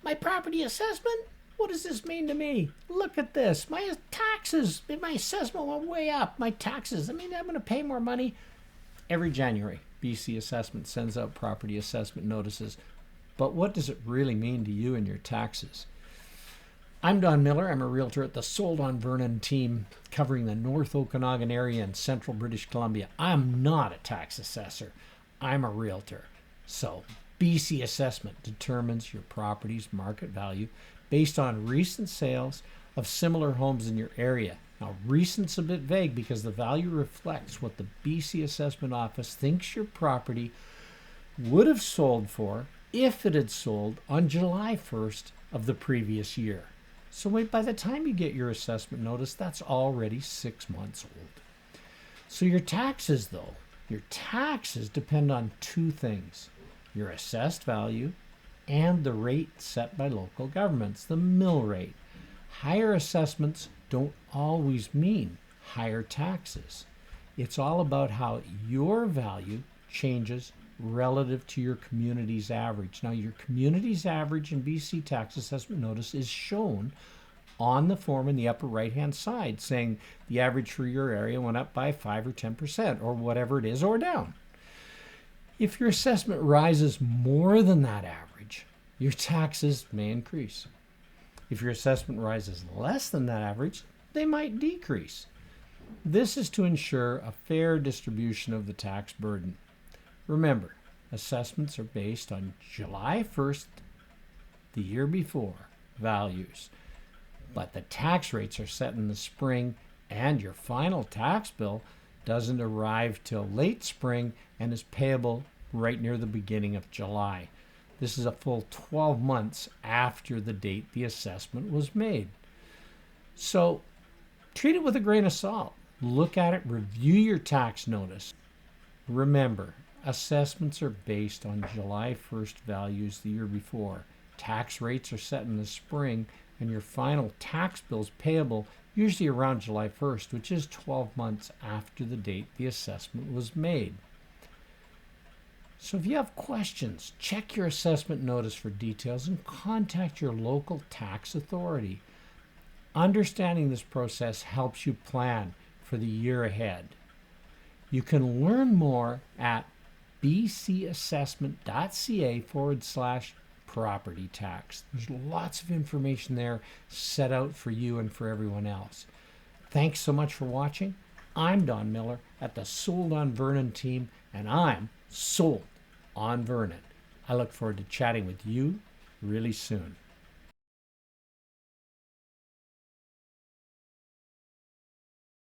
My property assessment? What does this mean to me? Look at this. My taxes, my assessment went way up. My taxes, I'm going to pay more money. Every January, BC Assessment sends out property assessment notices. But what does it really mean to you and your taxes? I'm Don Miller. I'm a realtor at the Sold on Vernon team covering the North Okanagan area in central British Columbia. I'm not a tax assessor. I'm a realtor. So, BC Assessment determines your property's market value based on recent sales of similar homes in your area. Now, recent's a bit vague because the value reflects what the BC Assessment Office thinks your property would have sold for if it had sold on July 1st of the previous year. So by the time you get your assessment notice, that's already 6 months old. So your taxes, though, your taxes depend on two things: your assessed value and the rate set by local governments, the mill rate. Higher assessments don't always mean higher taxes. It's all about how your value changes relative to your community's average. Now, your community's average in BC tax assessment notice is shown on the form in the upper right-hand side, saying the average for your area went up by 5 or 10%, or whatever it is, or down. If your assessment rises more than that average, your taxes may increase. If your assessment rises less than that average, they might decrease. This is to ensure a fair distribution of the tax burden. Remember, assessments are based on July 1st, the year before, values. But the tax rates are set in the spring, and your final tax bill doesn't arrive till late spring and is payable right near the beginning of July. This is a full 12 months after the date the assessment was made. So treat it with a grain of salt. Look at it, review your tax notice. Remember, assessments are based on July 1st values the year before. Tax rates are set in the spring, and your final tax bill is payable usually around July 1st, which is 12 months after the date the assessment was made. So if you have questions, check your assessment notice for details and contact your local tax authority. Understanding this process helps you plan for the year ahead. You can learn more at bcassessment.ca/property tax. There's lots of information there set out for you and for everyone else. Thanks so much for watching. I'm Don Miller at the Sold on Vernon team, and I'm sold on Vernon. I look forward to chatting with you really soon.